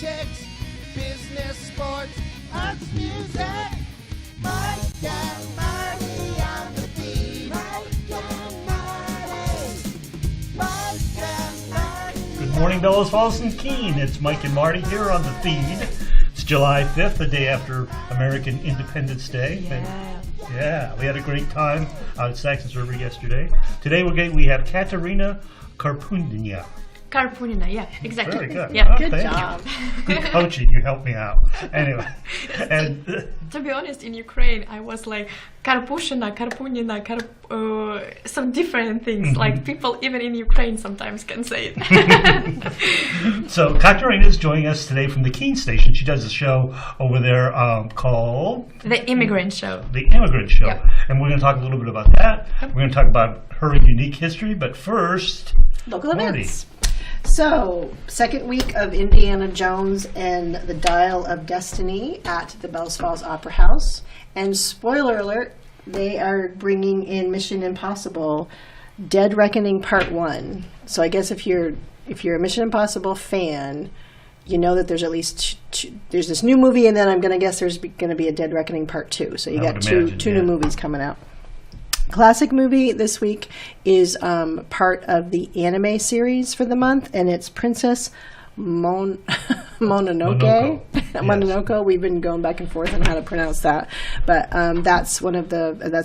politics, business, sports, arts, music. Mike and Marty on the feed. Mike and Marty. Mike and Marty. Good morning, Bellows Falls and Keene. It's Mike and Marty here on the feed. It's July 5th, the day after American Independence Day. Yeah, we had a great time out at Saxon's River yesterday. Today we have Kateryna Karpunina. Karpunina, yeah, exactly. Very good. Yeah, Good job. Good coaching. You helped me out. Anyway, and to be honest, in Ukraine, I was like Karpushina, Karpunina, some different things. Mm-hmm. Like people even in Ukraine sometimes can say it. So Kateryna is joining us today from the Keene station. She does a show over there called The Immigrant Show. The Immigrant Show. Yep. And we're going to talk a little bit about that. We're going to talk about her unique history, but first, local Marty. events. So, second week of Indiana Jones and the Dial of Destiny at the Bells Falls Opera House. And spoiler alert, they are bringing in Mission Impossible Dead Reckoning Part 1. So I guess if you're a Mission Impossible fan, you know that there's at least there's this new movie, and then I'm going to guess there's going to be a Dead Reckoning Part 2. So you got two new movies coming out. Classic movie this week is part of the anime series for the month, and it's Princess Mononoke. Mononoke. We've been going back and forth on how to pronounce that, but that's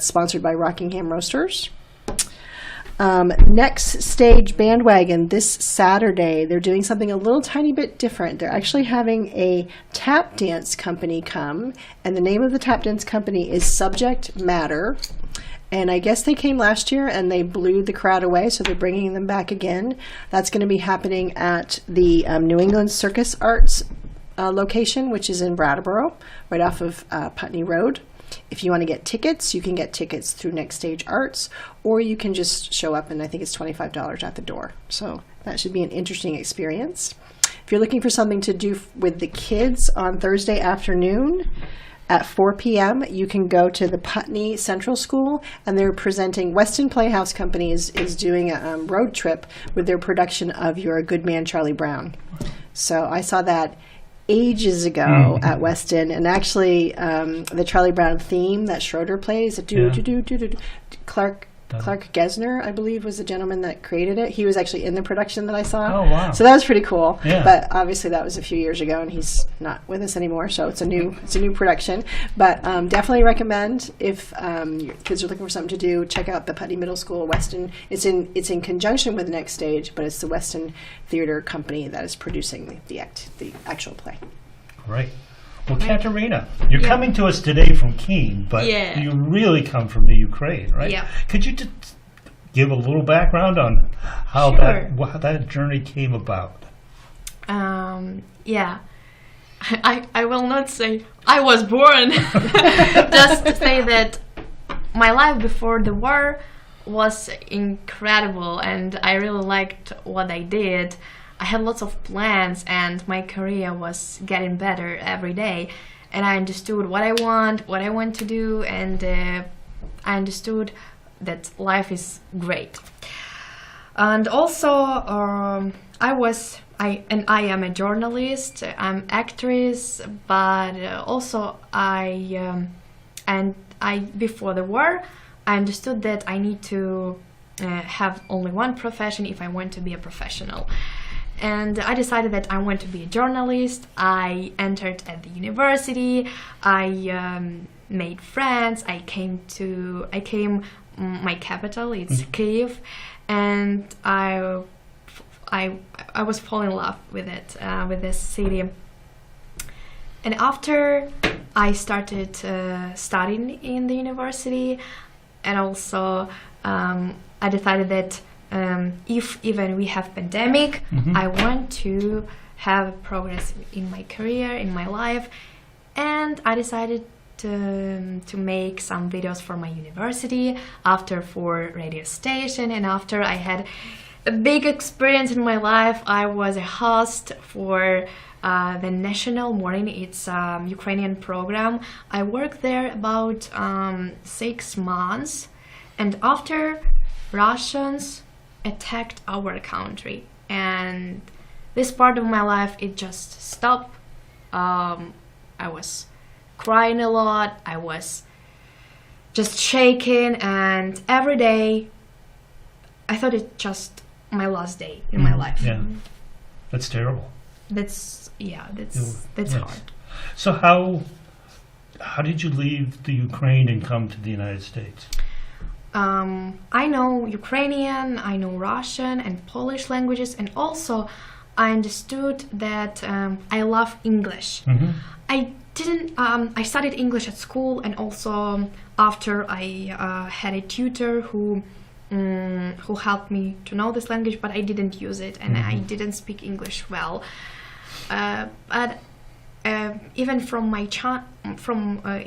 sponsored by Rockingham Roasters. Next Stage Bandwagon this Saturday. They're doing something a little tiny bit different. They're actually having a tap dance company come, and the name of the tap dance company is Subject Matter. And I guess they came last year and they blew the crowd away, so they're bringing them back again. That's going to be happening at the New England Circus Arts location, which is in Brattleboro, right off of Putney Road. If you want to get tickets, you can get tickets through Next Stage Arts, or you can just show up, and I think it's $25 at the door. So that should be an interesting experience. If you're looking for something to do with the kids on Thursday afternoon, at 4 p.m., you can go to the Putney Central School, and they're presenting. Weston Playhouse Company is doing a road trip with their production of You're a Good Man, Charlie Brown. So I saw that ages ago at Weston, and actually the Charlie Brown theme that Schroeder plays, Clark Gesner, I believe, was the gentleman that created it. He was actually in the production that I saw. Oh, wow. So that was pretty cool. Yeah. But obviously that was a few years ago, and he's not with us anymore, so it's a new production. But definitely recommend, if your kids are looking for something to do, check out the Putney Middle School Weston. It's in conjunction with the Next Stage, but it's the Weston Theater Company that is producing the actual play. Right. Well, Kateryna, you're coming to us today from Keene, but you really come from the Ukraine, right? Yeah. Could you just give a little background on how that journey came about? Yeah. I will not say I was born. Just to say that my life before the war was incredible, and I really liked what I did. I had lots of plans, and my career was getting better every day, and I understood what I want to do, and I understood that life is great. And also I am a journalist, I'm actress, but also before the war I understood that I need to have only one profession if I want to be a professional. And I decided that I want to be a journalist. I entered at the university. I made friends. I came my capital. It's Kyiv, and I was falling in love with it, with this city. And after I started studying in the university, and also I decided that. If even we have pandemic, I want to have progress in my career, in my life, and I decided to make some videos for my university, after for radio station, and after I had a big experience in my life. I was a host for the National Morning. It's a Ukrainian program. I worked there about 6 months, and after Russians attacked our country, and this part of my life, it just stopped. I was crying a lot. I was just shaking, and every day I thought it's just my last day in my life. Yeah, that's terrible. That's Yes. hard. So how did you leave the Ukraine and come to the United States? I know Ukrainian, I know Russian and Polish languages, and also I understood that I love English. Mm-hmm. I studied English at school, and also after I had a tutor who helped me to know this language, but I didn't use it, and I didn't speak English well. But even from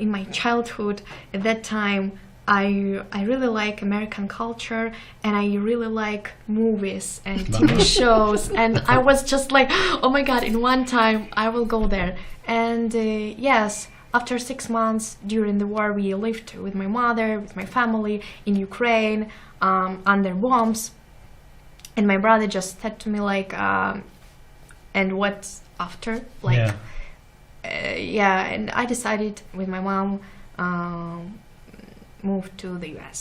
in my childhood, at that time, I really like American culture, and I really like movies and TV shows, and I was just like, oh my god, in one time I will go there. And yes, after 6 months during the war, we lived with my mother, with my family in Ukraine, under bombs, and my brother just said to me like, and what after? Like, and I decided with my mom move to the US.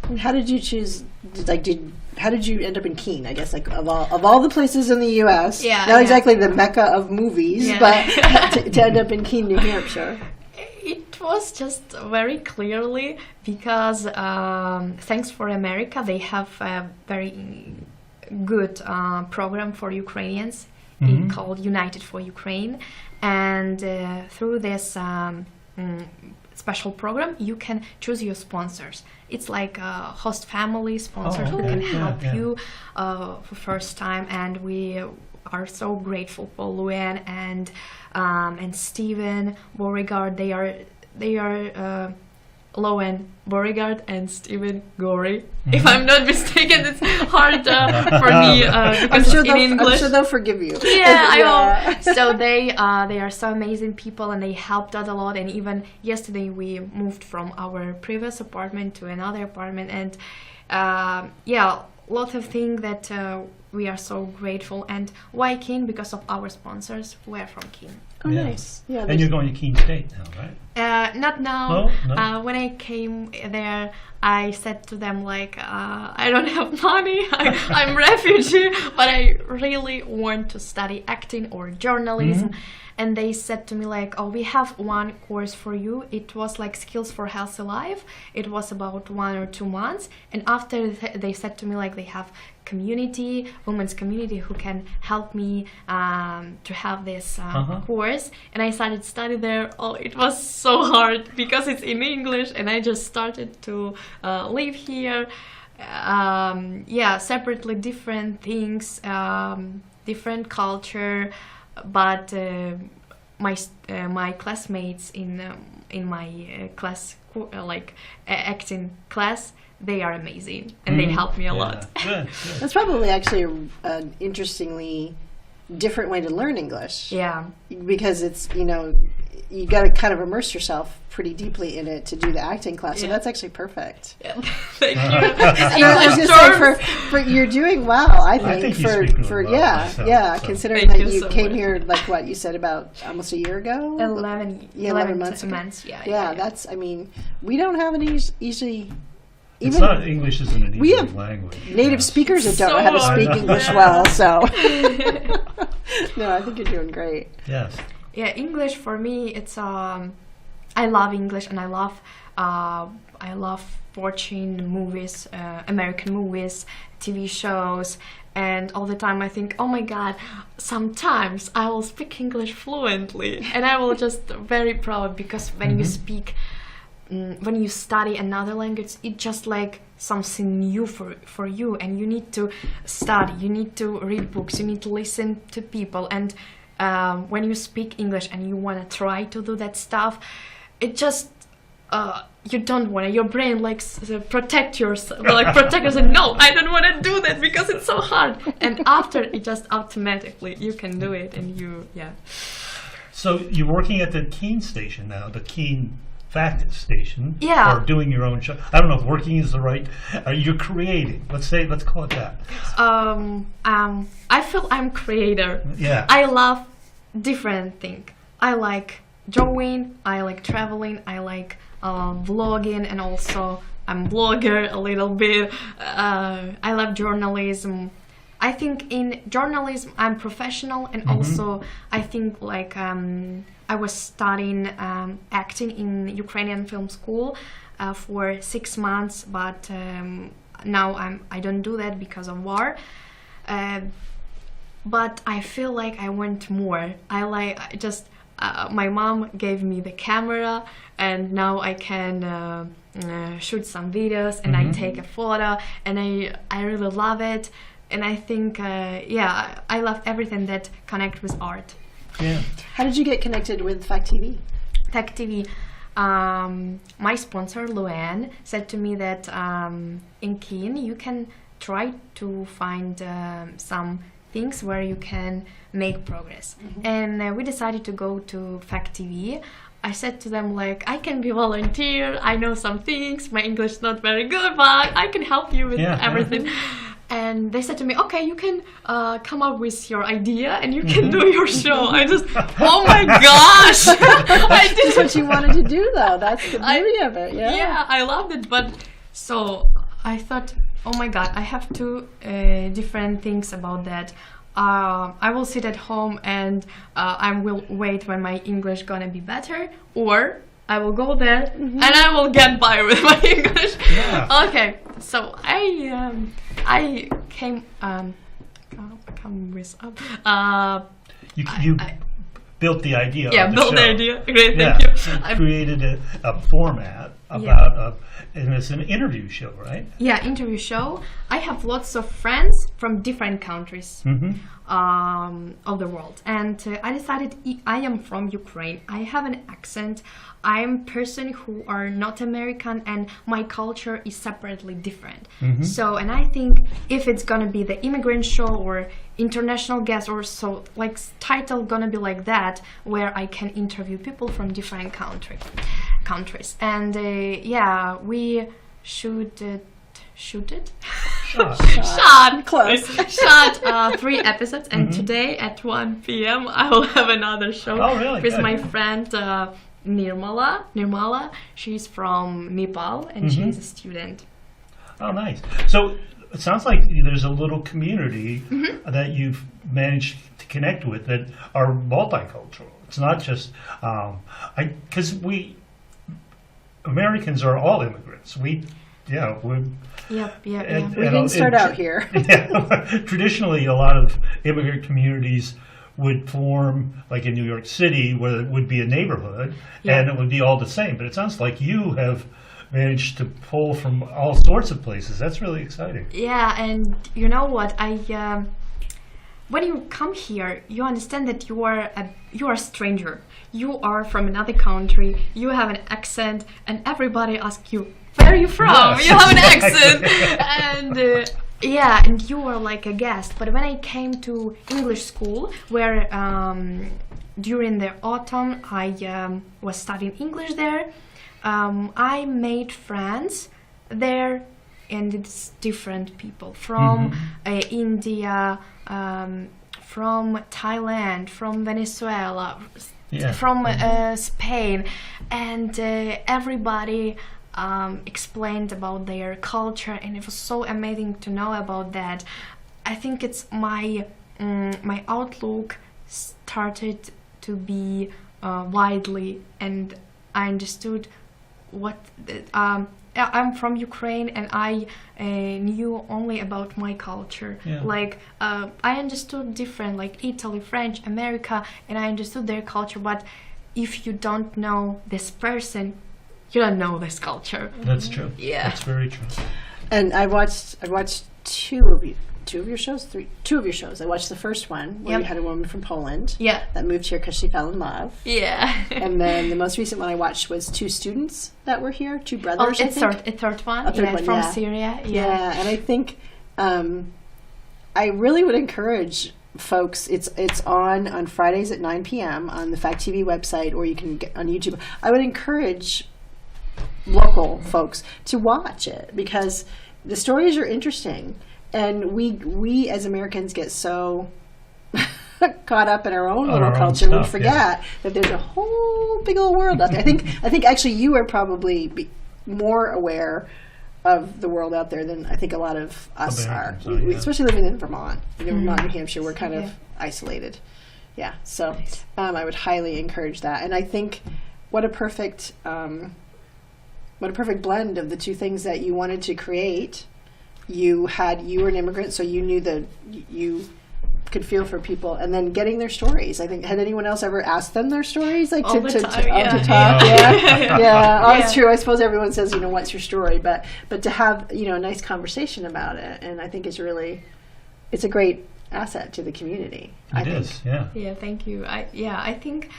And how did you choose? How did you end up in Keene? I guess of all the places in the U.S. Not exactly the mecca of movies, but to end up in Keene, New Hampshire. It was just very clearly because thanks for America, they have a very good program for Ukrainians called United for Ukraine, and through this special program, you can choose your sponsors. It's like a host family sponsor who can help you for first time, and we are so grateful for Luann and Steven Beauregard. They are Luann Beauregard and Steven Gorey. If I'm not mistaken, it's hard for me because it's in English. I'm sure they'll forgive you. Yeah, I hope. So they are so amazing people, and they helped us a lot. And even yesterday, we moved from our previous apartment to another apartment, and lots of things that we are so grateful. And why Keene? Because of our sponsors. We're from Keene. Oh, nice. Yeah, and you're going to Keene State now, right? Not now. No? When I came there, I said to them like, I don't have money. I'm refugee, but I really want to study acting or journalism. And they said to me like, oh, we have one course for you. It was like Skills for Healthy Life. It was about 1 or 2 months. And after they said to me like they have women's community who can help me to have this course. And I started study there. Oh, it was so hard because it's in English, and I just started to live here. Separately different things, different culture. But my classmates in my class, acting class, they are amazing, and they help me a lot. Good. That's probably actually an interestingly different way to learn English. Yeah, because it's you got to kind of immerse yourself pretty deeply in it to do the acting class. So that's actually perfect. Yeah. Thank you. I was going to say for you're doing well. I think for considering that you came here like what you said about almost a year ago. 11 months. Yeah. That's. I mean, we don't have an easy. It's not English isn't an easy language. Native speakers that don't know how to speak English well. So no, I think you're doing great. Yes. Yeah, English for me, it's I love English, and I love watching movies, American movies, TV shows, and all the time I think, oh my god, sometimes I will speak English fluently, and I will just very proud because when you speak, when you study another language, it's just like something new for you, and you need to study, you need to read books, you need to listen to people, and when you speak English and you want to try to do that stuff, it just you don't want to. Your brain protect yourself. No, I don't want to do that because it's so hard. And after, it just automatically you can do it, and So you're working at the Keene station now, the Keene fact station. Yeah. Or doing your own show. I don't know if working is the right. You're creating. Let's call it that. I feel I'm creator. Yeah. I love different things. I like drawing, I like traveling, I like vlogging, and also I'm blogger a little bit. I love journalism. I think in journalism I'm professional, and also I think like I was studying acting in Ukrainian film school for 6 months, but now I don't do that because of war. But I feel like I want more. My mom gave me the camera, and now I can shoot some videos, and I take a photo, and I really love it. And I think, I love everything that connects with art. Yeah. How did you get connected with Fact TV? Fact TV, my sponsor, Luann, said to me that in Keene you can try to find some things where you can make progress. And we decided to go to Fact TV. I said to them, like, I can be volunteer, I know some things, my English is not very good, but I can help you with everything. And they said to me, okay, you can come up with your idea and you can do your show. I just, oh my gosh! I did That's what you wanted to do, though. That's the beauty of it, yeah? Yeah, I loved it. But so I thought, oh my god, I have two different things about that. I will sit at home and I will wait when my English gonna be better, or I will go there and I will get by with my English. Yeah. Okay, so I came with You built the idea. yeah, of the built show. the idea. Great, Yeah. thank you. Created a format about and it's an interview show, right? Yeah, interview show. I have lots of friends from different countries of the world, and I decided I am from Ukraine. I have an accent. I am a person who are not American, and my culture is separately different. So, and I think if it's gonna be the Immigrant Show or international guest, or so, like title gonna be like that, where I can interview people from different countries. And we shot Close. shot 3 episodes, and today at 1 p.m. I will have another show with my friend Nirmala. She's from Nepal, and she's a student. Oh, nice. So it sounds like there's a little community that you've managed to connect with that are multicultural. It's not just because Americans are all immigrants. Yep. We didn't start out here. Traditionally, a lot of immigrant communities would form, like in New York City, where it would be a neighborhood, and it would be all the same. But it sounds like you have managed to pull from all sorts of places. That's really exciting. Yeah, and you know what? When you come here, you understand that you are a stranger. You are from another country. You have an accent, and everybody asks you, "Where are you from?" Yes, you have an exactly. accent, and and you are like a guest. But when I came to English school, where during the autumn I was studying English there, I made friends there, and it's different people from India, from Thailand, from Venezuela, from Spain, and everybody explained about their culture, and it was so amazing to know about that. I think it's my outlook started to be widely, and I understood what I'm from Ukraine, and I knew only about my culture. Like I understood different, like Italy, French, America, and I understood their culture. But if you don't know this person, you don't know this culture. That's true. Yeah, that's very true. And I watched two of your shows. I watched the first one where you had a woman from Poland that moved here because she fell in love. And then the most recent one I watched was 2 students that were here, 2 brothers. A third one from Syria. And I think I really would encourage folks. It's on Fridays at 9 p.m. on the Fact TV website, or you can get on YouTube. I would encourage local folks to watch it, because the stories are interesting, and we as Americans get so caught up in our own little culture, we forget that there's a whole big old world out there. I think actually you are probably more aware of the world out there than I think a lot of us are, especially living in Vermont. Vermont, New Hampshire, we're kind of isolated. Yeah, so I would highly encourage that, and I think what a perfect blend of the two things that you wanted to create. You were an immigrant, so you knew that you could feel for people, and then getting their stories. I think, had anyone else ever asked them their stories, like to talk? Yeah, it's true. I suppose everyone says, what's your story, but to have a nice conversation about it, and I think it's a great asset to the community. It is. Yeah, thank you. I think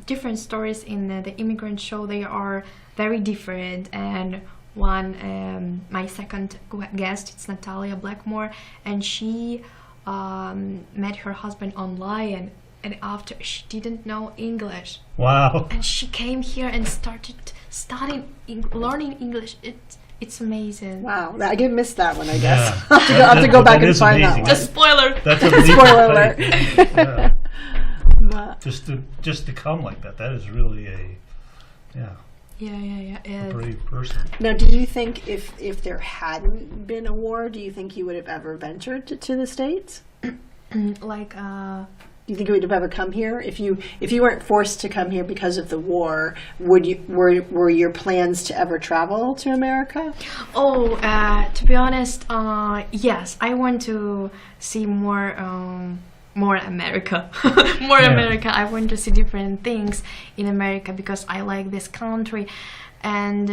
different stories in the Immigrant Show, they are very different, and one, my second guest, it's Natalia Blackmore, and she met her husband online, and after she didn't know English. Wow. And she came here and started learning English. It's amazing. Wow, I did miss that one, I guess. I'll have to go back and find amazing. that one. A spoiler. That's a spoiler alert. Just to come like that is really a brave person. Now, do you think if there hadn't been a war, do you think you would have ever ventured to the States? Do you think you would have ever come here if you weren't forced to come here because of the war? Were your plans to ever travel to America? Oh, to be honest, yes. I want to see more America, America. I want to see different things in America because I like this country, and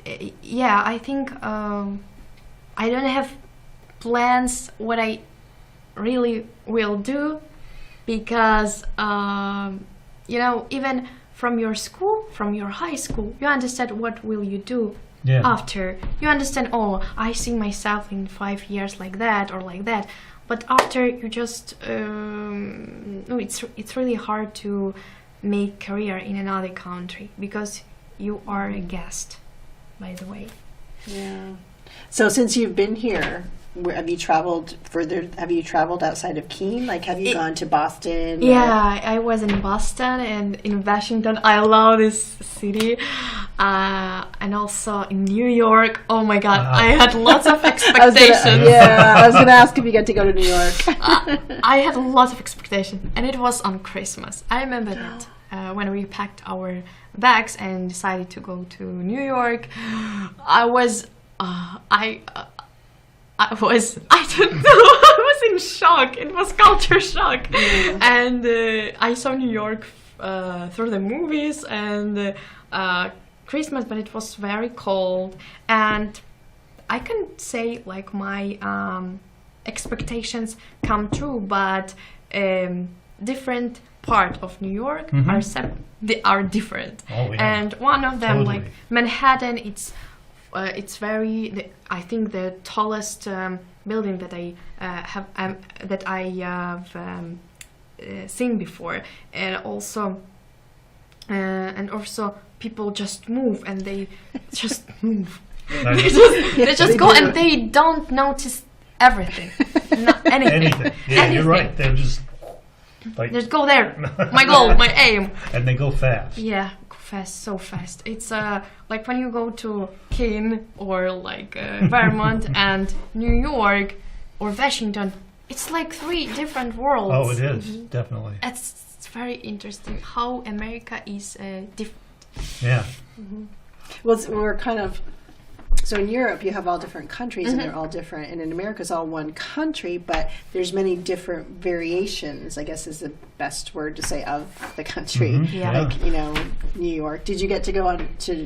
I think I don't have plans what I really will do. Because, even from your school, from your high school, you understand what will you do after. You understand, I see myself in 5 years like that or like that. But after, you just, it's really hard to make career in another country because you are a guest, by the way. Yeah. So since you've been here, have you traveled further? Have you traveled outside of Keene? Like, have you gone to Boston? Yeah, I was in Boston and in Washington. I love this city. And also in New York. Oh my God, I had lots of expectations. I was going to ask if you get to go to New York. I had lots of expectations, and it was on Christmas. I remember that when we packed our bags and decided to go to New York. I don't know, I was in shock. It was culture shock. And I saw New York through the movies and Christmas, but it was very cold. And I can say like my expectations come true, but different part of New York are different. Oh, yeah. And one of them, like Manhattan, it's very. I think the tallest building that I have seen before, and also people just move and they just move. they just go and they don't notice everything, anything. Yeah, you're right. They're just just go there. My goal, my aim. And they go fast. Yeah. So fast. It's like when you go to Keene or like Vermont and New York or Washington, it's like 3 different worlds. Oh, it is, definitely. It's very interesting how America is different. Yeah. Mm-hmm. Well, we're kind of. So in Europe, you have all different countries, and they're all different. And in America, it's all one country, but there's many different variations, I guess is the best word to say, of the country. Mm-hmm. Yeah. Like, New York. Did you get to go on to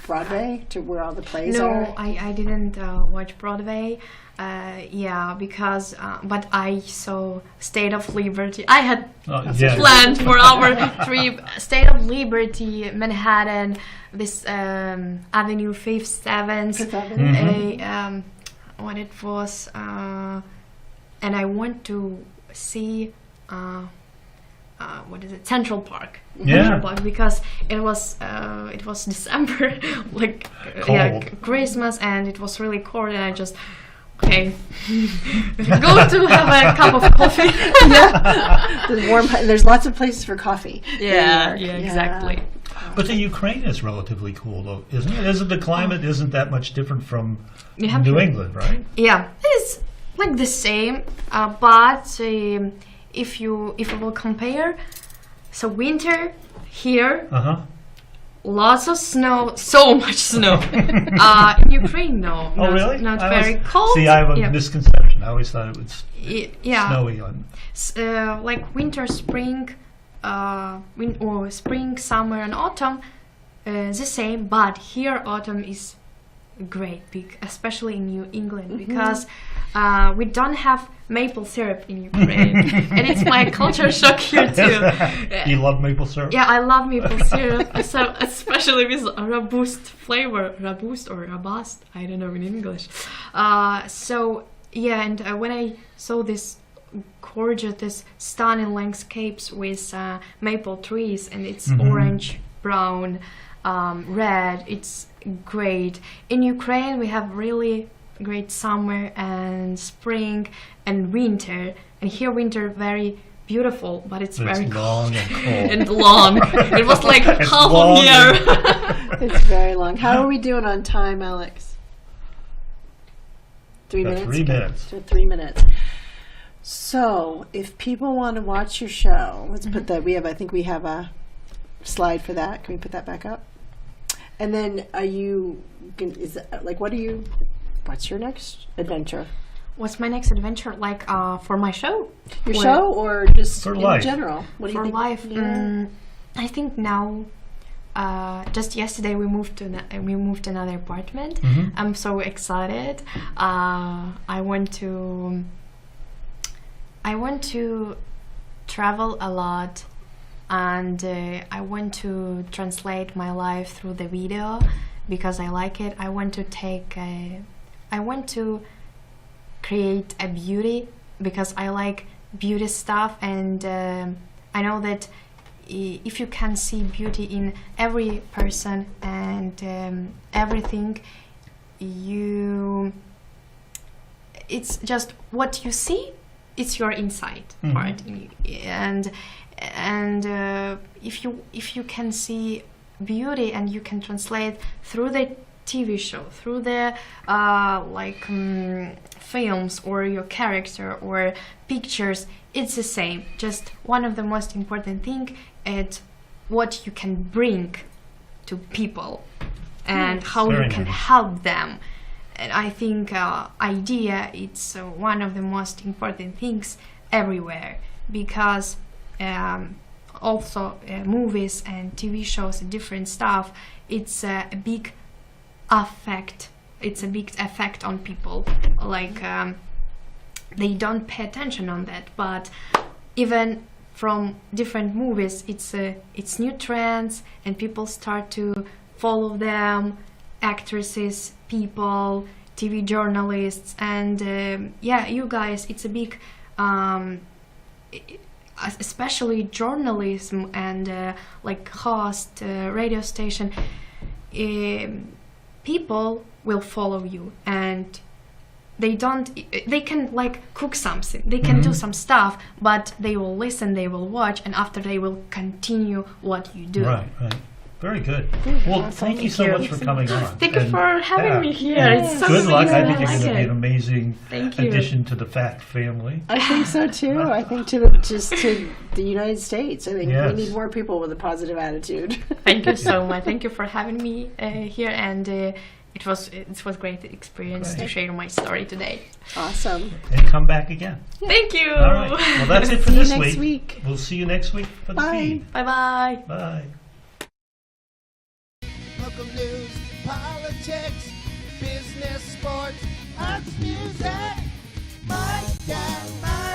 Broadway, to where all the plays are? No, I didn't watch Broadway. Because but I saw State of Liberty. I had planned for our trip. State of Liberty, Manhattan, this Avenue 5th, 7th, what it was, and I want to see what is it, Central Park. Yeah. Central Park, because it was December, like Cold. Christmas, and it was really cold, and I just okay go to have a cup of coffee. There's warm. There's lots of places for coffee. in New York. Exactly. But the Ukraine is relatively cool, though, isn't it? Isn't the climate isn't that much different from New Hampshire. New England, right? Yeah, it's like the same, but if you will compare, so winter here, lots of snow, so much snow. In Ukraine, no. Oh, really? Not very cold. See, I have a misconception. I always thought it was snowy on. Like winter, spring, or spring, summer, and autumn, the same. But here, autumn is great, especially in New England, because we don't have maple syrup in Ukraine, and it's my culture shock here too. You love maple syrup? Yeah, I love maple syrup, so especially with robust flavor, robust or robust, I don't know in English. So yeah, and when I saw this gorgeous, this stunning landscapes with maple trees, and it's orange, brown, red, it's great. In Ukraine, we have really great summer and spring and winter, and here winter very beautiful, but it's very long and cold. and long. It was like half long a year. It's very long. How are we doing on time, Alex? 3 minutes? 3 minutes. So 3 minutes. So, if people want to watch your show, let's put that. I think we have a slide for that. Can we put that back up? And then, what's your next adventure? What's my next adventure, like for my show? Your show, or just for in life? general? What do you For think? life, Yeah. I think now. Just yesterday we moved to another apartment. I'm so excited. I want to travel a lot, and I want to translate my life through the video because I like it. I want to create a beauty because I like beauty stuff, and I know that if you can see beauty in every person and everything, it's just what you see, it's your inside part, and if you can see beauty and you can translate through the TV show, through the films or your character or pictures, it's the same. Just one of the most important thing is what you can bring to people and how you can help them. And I think idea it's one of the most important things everywhere, because also movies and TV shows and different stuff, it's a big effect. It's a big effect on people. Like they don't pay attention on that, but even from different movies, it's new trends, and people start to follow them. Actresses, people, TV journalists, and you guys, it's a big, especially journalism and like host, radio station. People will follow you, and they can like cook something, they can do some stuff, but they will listen, they will watch, and after they will continue what you do. Right. Very good. Well, thank you so much for coming on. Thank you for having me here. It's so good luck. amazing. I think you're like going to be it. an amazing Thank you. addition to the Fact family. I think so too. I think to the United States. I think we need more people with a positive attitude. Thank you so much. Thank you for having me here, and it was great experience to share my story today. Awesome. And come back again. Thank you. All right. Well, that's it for See you this next week. week. We'll see you next week for the Bye. feed. Bye bye. Bye. Local news, politics, business, sports, arts, music. Mike and Mike.